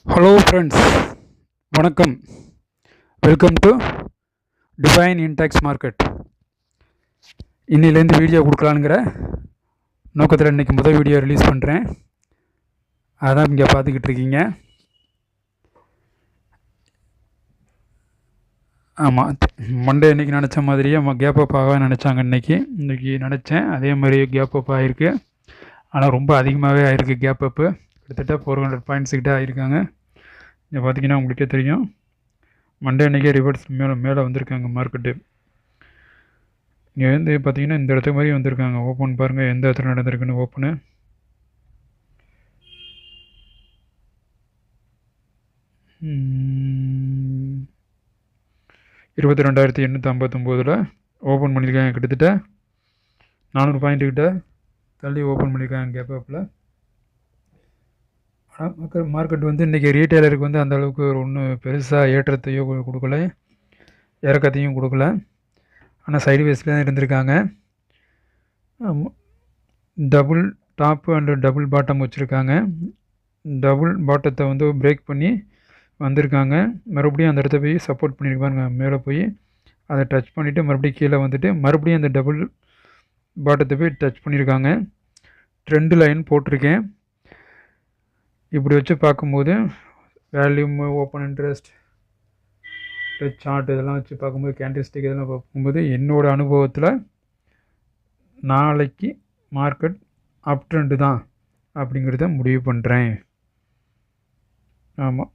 Hello friends, வணக்கம். Welcome to divine index market. இன்னிலேருந்து video கொடுக்கலாங்கிற நோக்கத்தில் இன்றைக்கி முதல் வீடியோ ரிலீஸ் பண்ணுறேன். அதான் இங்கே பார்த்துக்கிட்டு இருக்கீங்க. ஆமாம், மண்டே இன்றைக்கி நினச்ச மாதிரியே கேப் அப் ஆக நினச்சாங்க. இன்றைக்கி நினச்சேன், அதே மாதிரி கேப் அப் ஆகிருக்கு. ஆனால் ரொம்ப அதிகமாகவே ஆகிருக்கு கேப் அப்பு. கிட்டத்தட்ட 400 பாயிண்ட்ஸ் கிட்ட ஆகிருக்காங்க. இங்கே பார்த்தீங்கன்னா உங்களுக்கே தெரியும், மண்டே அன்றைக்கே ரிவர்ஸ் மேலே வந்திருக்காங்க மார்க்கெட்டு. இங்கே வந்து பார்த்தீங்கன்னா இந்த இடத்துக்கு மாதிரி வந்திருக்காங்க. ஓப்பன் பாருங்கள், எந்த இடத்துல நடந்திருக்குன்னு. ஓப்பனு 22,859 ஓப்பன் பண்ணியிருக்காங்க. கிட்டத்தட்ட 400 பாயிண்ட்டு கிட்ட தள்ளி ஓப்பன் பண்ணியிருக்காங்க கேப் அப்பில். மார்க்கெட் வந்து இன்றைக்கி ரீட்டைலருக்கு வந்து அந்தளவுக்கு ஒன்றும் பெருசாக ஏற்றத்தையோ கொடுக்கல, இறக்கத்தையும் கொடுக்கல. ஆனால் சைடுவேஸில் தான் இருந்திருக்காங்க. Double top and double bottom வச்சுருக்காங்க. டபுள் பாட்டத்தை வந்து பிரேக் பண்ணி வந்திருக்காங்க. மறுபடியும் அந்த இடத்த போய் சப்போர்ட் பண்ணியிருப்பாங்க. மேலே போய் அதை டச் பண்ணிவிட்டு மறுபடியும் கீழே வந்துட்டு மறுபடியும் அந்த டபுள் பாட்டத்தை போய் டச் பண்ணியிருக்காங்க. ட்ரெண்டு லைன் போட்டிருக்கேன். இப்படி வச்சு பார்க்கும்போது வேல்யூம், ஓப்பன் இன்ட்ரெஸ்ட், சார்ட் இதெல்லாம் வச்சு பார்க்கும்போது, கேண்டில்ஸ்டிக் இதெல்லாம் பார்க்கும்போது என்னோடய அனுபவத்தில் நாளைக்கு மார்க்கெட் அப் ட்ரெண்டு தான் அப்படிங்கிறத முடிவு பண்ணுறேன். ஆமாம்,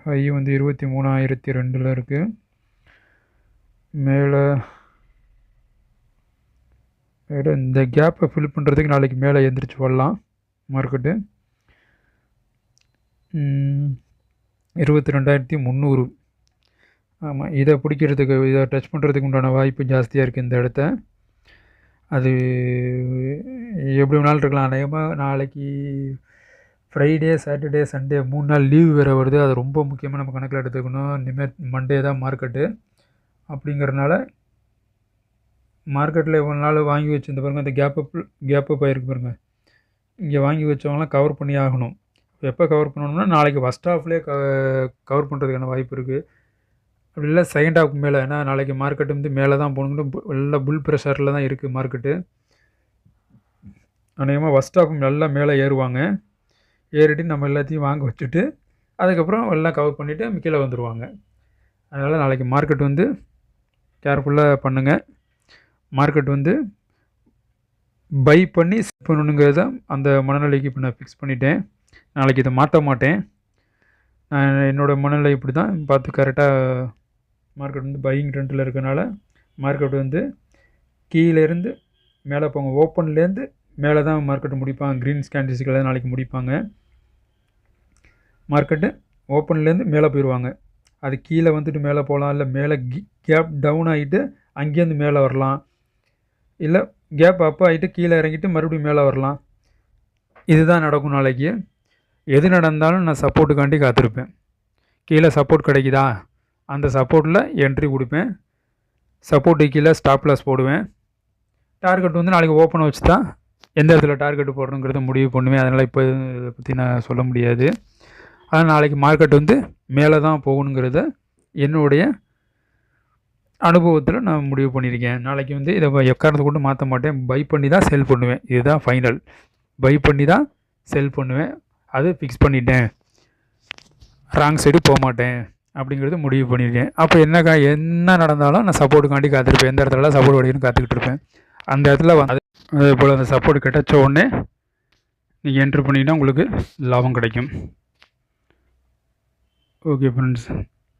ஹை வந்து 23,002 இருக்குது. மேலே இந்த கேப்பை ஃபில் பண்ணுறதுக்கு நாளைக்கு மேலே எழுந்திரிச்சு வரலாம் மார்க்கெட்டு. 22,300. ஆமாம், இதை பிடிக்கிறதுக்கு, இதை டச் பண்ணுறதுக்கு உண்டான வாய்ப்பு ஜாஸ்தியாக இருக்குது இந்த இடத்த. அது எப்படி வேணாலும் இருக்கலாம். அநேகமாக நாளைக்கு ஃப்ரைடே, சாட்டர்டே, சண்டே 3 நாள் லீவ் வேறு வருது. அது ரொம்ப முக்கியமாக நம்ம கணக்கில் எடுத்துக்கணும். இனிமேல் மண்டே தான் மார்க்கெட்டு. அப்படிங்கிறதுனால மார்க்கெட்டில் இவ்வளோ நாள் வாங்கி வச்சுருந்த பாருங்கள், அந்த கேப் அப் ஆகிருக்கு பாருங்கள். இங்கே வாங்கி வச்சவங்களாம் கவர் பண்ணி ஆகணும். எப்போ கவர் பண்ணணும்னா நாளைக்கு ஃபஸ்ட் ஹாஃப்லேயே கவர் பண்ணுறதுக்கான வாய்ப்பு இருக்குது. அப்படி இல்லை செகண்ட் ஹாஃப் மேலே. ஏன்னா நாளைக்கு மார்க்கெட்டு வந்து மேலே தான் போகணுங்கிட்டு நல்லா புல் ப்ரெஷரில் தான் இருக்குது மார்க்கெட்டு. அநேகமாக ஃபஸ்ட் ஹாஃப் நல்லா மேலே ஏறுவாங்க. ஏறிட்டு நம்ம எல்லாத்தையும் வாங்க வச்சுட்டு அதுக்கப்புறம் எல்லாம் கவர் பண்ணிவிட்டு கீழே வந்துடுவாங்க. அதனால் நாளைக்கு மார்க்கெட் வந்து கேர்ஃபுல்லாக பண்ணுங்கள். மார்க்கெட் வந்து பை பண்ணி செல் பண்ணணுங்கிறத அந்த மனநிலைக்கு இப்போ நான் ஃபிக்ஸ் பண்ணிட்டேன். நாளைக்கு இதை மாற்ற மாட்டேன். நான் என்னோடய மனநிலை இப்படி தான் பார்த்து கரெக்டாக மார்க்கெட் வந்து பையிங் ட்ரெண்டில் இருக்கனால மார்க்கெட் வந்து கீழேருந்து மேலே போங்க. ஓப்பன்லேருந்து மேலே தான் மார்க்கெட்டு முடிப்பாங்க. க்ரீன் கேண்டில்ஸ்டிக்கில் நாளைக்கு முடிப்பாங்க. மார்க்கெட்டு ஓப்பன்லேருந்து மேலே போயிடுவாங்க. அது கீழே வந்துட்டு மேலே போகலாம், இல்லை மேலே கேப் டவுன் ஆகிட்டு அங்கேருந்து மேலே வரலாம், இல்லை கேப் அப் ஆகிட்டு கீழே இறங்கிட்டு மறுபடியும் மேலே வரலாம். இதுதான் நடக்கும் நாளைக்கு. எது நடந்தாலும் நான் சப்போர்ட்டுக்காண்டி காத்திருப்பேன். கீழே சப்போர்ட் கிடைக்குதா, அந்த சப்போர்ட்டில் என்ட்ரி கொடுப்பேன். சப்போர்ட்டு கீழே ஸ்டாப் லாஸ் போடுவேன். டார்கெட் வந்து நாளைக்கு ஓப்பனை வச்சு தான் எந்த இடத்துல டார்கெட்டு போடுறோங்கிறத முடிவு பண்ணுவேன். அதனால் இப்போ இதை பற்றி நான் சொல்ல முடியாது. ஆனால் நாளைக்கு மார்க்கெட் வந்து மேலே தான் போகணுங்கிறத என்னுடைய அனுபவத்தில் நான் முடிவு பண்ணியிருக்கேன். நாளைக்கு வந்து இதை எக்காரணத்தை கொண்டு மாற்ற மாட்டேன். பை பண்ணி தான் செல் பண்ணுவேன். இதுதான் ஃபைனல். பை பண்ணி தான் செல் பண்ணுவேன். அது ஃபிக்ஸ் பண்ணிட்டேன். ராங் சைடு போக மாட்டேன் அப்படிங்கிறது முடிவு பண்ணியிருக்கேன். அப்போ என்ன நடந்தாலும் நான் சப்போர்ட்டுக்காண்டி காத்திருப்பேன். எந்த இடத்துலலாம் சப்போர்ட் கிடைக்குன்னு காத்துக்கிட்டு இருப்பேன். அந்த இடத்துல அதே போல் அந்த சப்போர்ட் கிடைச்ச உடனே நீங்கள் என்ட்ரு பண்ணிங்கன்னா உங்களுக்கு லாபம் கிடைக்கும். ஓகே ஃப்ரெண்ட்ஸ்,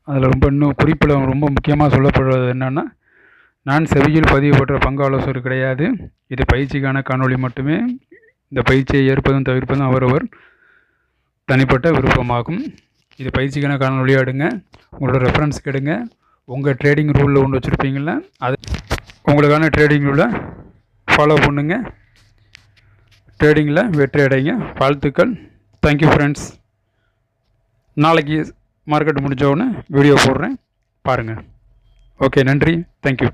அதில் இன்னும் குறிப்பில் ரொம்ப முக்கியமாக சொல்லப்படுறது என்னென்னா, நான் செவியில் பதிவு பெற்ற பங்கு ஆலோசகர் கிடையாது. இது பயிற்சிக்கான காணொளி மட்டுமே. இந்த பயிற்சியை ஏற்பதும் தவிர்ப்பதும் அவரவர் தனிப்பட்ட விருப்பமாகும். இது பயிற்சிக்கான காணொளியாக எடுங்க, உங்களோட ரெஃபரன்ஸுக்கு எடுங்க. உங்கள் ட்ரேடிங் ரூலில் ஒன்று வச்சுருப்பீங்கள, அது உங்களுக்கான ட்ரேடிங் ரூலை ஃபாலோ பண்ணுங்கள். ட்ரேடிங்கில் வெற்றி அடைங்க. வாழ்த்துக்கள். Thank you friends. நாளைக்கு மார்க்கெட் முடிஞ்ச உடனே வீடியோ போடுறேன், பாருங்கள். ஓகே, நன்றி, தேங்க்யூ.